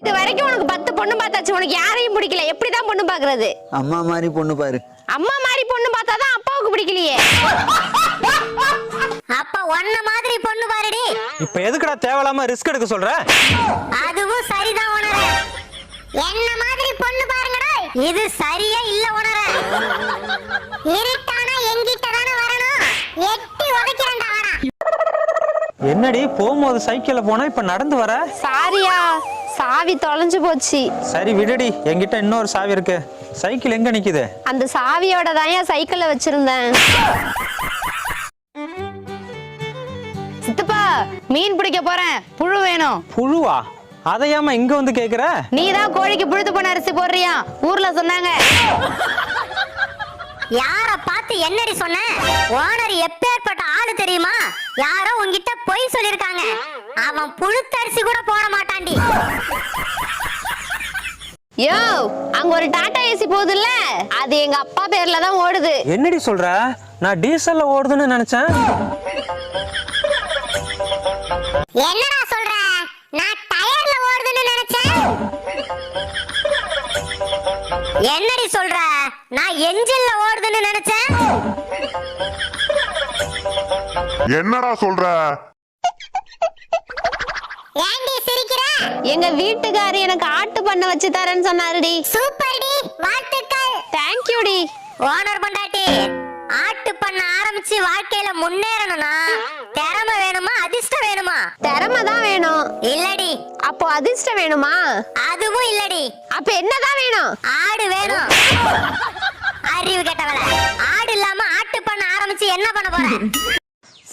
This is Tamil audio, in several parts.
இது வரைக்கும் உனக்கு 10 பொண்ணு பார்த்தாச்சு, உனக்கு யாரையும் பிடிக்கல. எப்படிதான் பொண்ணு பாக்குறது? அம்மா மாதிரி பொண்ணு பாரு. அம்மா மாதிரி பொண்ணு பார்த்தாதான் அப்பாவுக்கு பிடிக்கலையே. அப்ப ஒன்ன மாதிரி பொண்ணு பாருடி. இப்ப எதுக்குடா தேவலாம ரிஸ்க் எடுக்க சொல்ற? அதுவும் சரிதான் உணர. என்ன மாதிரி பொண்ணு பாருங்கடா. இது சரியா இல்ல உணர. இருட்டானா எங்கிட்ட தான வரணும். எட்டி உடைக்கிறேன்டா வாடா. என்னடி போகும்போது சைக்கிள்ல போனா இப்ப நடந்து வர? சாரியா, சாவி தொலைஞ்சு போச்சு. சரி விடுடி, என்கிட்ட இன்னொரு சாவி இருக்கு. சைக்கிள் எங்க நிக்குது? அந்த சாவியோட தான் என் சைக்கிள்ல வச்சிருந்தேன். சித்தப்பா, மீன் பிடிக்க போறேன், புழு வேணும். புழுவா? அதையாம இங்க வந்து கேக்குற? நீதான் கோழிக்கு புழுத்து போன அரிசி போடுறியா? ஊர்ல சொன்னாங்க. யார பார்த்து என்னடி சொன்ன? ஓனர் எப்பேற்பட்ட ஆளு தெரியுமா? யாரோ உன்கிட்ட பொய் சொல்லிருக்காங்க. அவன் புழுத்தரிசி கூட போட மாட்டான்டி. யோ, அங்க ஒரு டாடா ஏசி போகுதுல்ல, அது எங்க அப்பா பேர்ல தான் ஓடுது. என்னடி சொல்ற? நான் டீசல்ல ஓடுதுன்னு நினைச்சேன். என்னடா சொல்ற? நான் டயர்ல ஓடுதுன்னு நினைச்சேன். என்னடி சொல்ற? நான் என்ஜின்ல ஓடுதுன்னு நினைச்சேன். என்னடா சொல்ற? ஏண்டி சிரிக்கிற? எங்க வீட்டுக்காரி எனக்கு ஆட்டு பண்ண வச்சு தரேன்னு சொன்னாருடி. சூப்பர் டி, வாழ்த்துக்கள். தேங்க் யூ டி. ஓனர் பொண்டாட்டி, ஆட்டு பண்ண ஆரம்பிச்சு வாழ்க்கையில முன்னேறணும்னா திறமை வேணுமா அதிர்ஷ்டம் வேணுமா? திறமை தான் வேணும். இல்லடி. அப்போ அதிர்ஷ்டம் வேணுமா? அதுவும் இல்லடி. அப்ப என்னதான் வேணும்? ஆடு வேணும். அறிவு கெட்டவள. ஆடு இல்லாம ஆட்டு பண்ண ஆரம்பிச்சு என்ன பண்ண போற?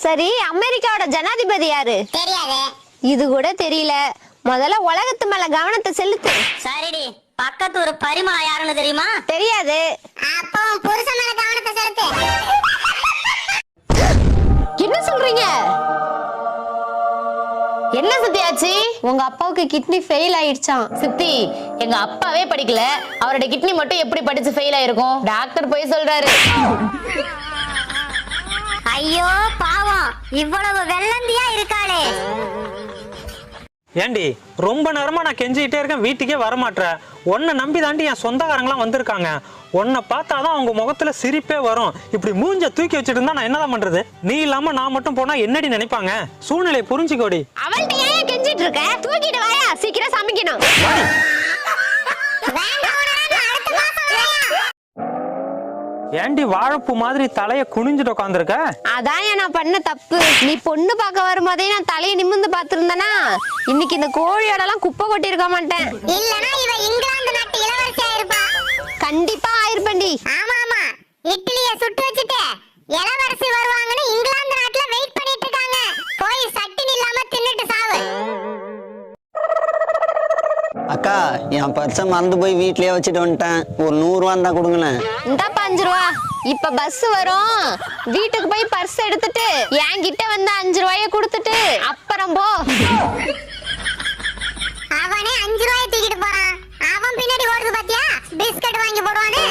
சரி, அமெரிக்காவோட ஜனாதிபதி யாரு? தெரியாது. இது கூட தெரியல. முதல்ல உலகத்து மேல கவனத்தை செலுத்து. சரிடி, பக்கத்து ஒரு பரிமளா யாருன்னு தெரியுமா? தெரியாது. அப்போ புருஷன் மேல கவனத்தை செலுத்து. என்ன சொல்றீங்க? என்ன சித்தியாச்சு? உங்க அப்பாவுக்கு கிட்னி ஃபெயில் ஆயிடுச்சாம். சித்தி, எங்க அப்பாவே படிக்கல, அவரோட கிட்னி மட்டும் எப்படி படிச்சு ஃபெயில் ஆயிருக்கும்? டாக்டர் போய் சொல்றாரு. ஐயோ பாவம், இவ்வளவு வெள்ளந்தியா இருக்காளே. ஏண்டி ரொம்ப நேரமா நான் கெஞ்சிக்கிட்டே இருக்கேன், வீட்டுக்கே வரமாட்டேற. உன்னை நம்பி தாண்டி என் சொந்தக்காரங்களாம் வந்திருக்காங்க. உன்னை பார்த்தாதான் அவங்க முகத்துல சிரிப்பே வரும். இப்படி மூஞ்ச தூக்கி வச்சுட்டு இருந்தா நான் என்னதான் பண்றது? நீ இல்லாம நான் மட்டும் போனா என்னடி நினைப்பாங்க? சூழ்நிலையை புரிஞ்சுக்கோடி. அவள்கிட்ட ஏன் கெஞ்சிட்டு இருக்க? தூக்கிட்டு வாயா, சீக்கிரம் சமைக்கணும். ஏண்டி வாழைப்பூ மாதிரி தலைய குனிஞ்சிட்டு உட்காந்துருக்க? அதான் நான் பண்ண தப்பு. நீ பொண்ணு பார்க்க வரும்போதே நான் தலையை நிமிர்ந்து பார்த்திருந்தேனா, இன்னைக்கு இந்த கோழியோட எல்லாம் குப்பை கொட்டி இருக்க மாட்டேன். இல்லனா இவ இங்கிலாந்து நாட்டு இளவரசியா இருப்பா. கண்டிப்பா ஆயிருப்பேன்டி. ஆமா ஆமா, இட்லியை சுட்டு வச்சுட்டு இளவரசி வருவாங்கன்னு இங்கிலாந்து நாட்டுல வெயிட் பண்ணிட்டு இருக்காங்க. போய் சட்டினி இல்லாம தின்னுட்டு சாவு. அக்கா, என் பர்ஸை மறந்து போய் வீட்லயே வச்சுட்டு வந்துட்டேன். ஒரு 100 ரூபா இருந்தா கொடுங்களேன். இந்தா 5 ரூபா. இப்ப பஸ் வரும், வீட்டுக்கு போய் பர்ஸ் எடுத்துட்டு என்கிட்ட வந்து 5 ரூபாய கொடுத்துட்டு அப்புறம் போ. அவனே 5 ரூபாய் தூக்கிட்டு போறான். அவன் பின்னாடி ஓடுது பாத்தியா? பிஸ்கட் வாங்கி போடுவானே.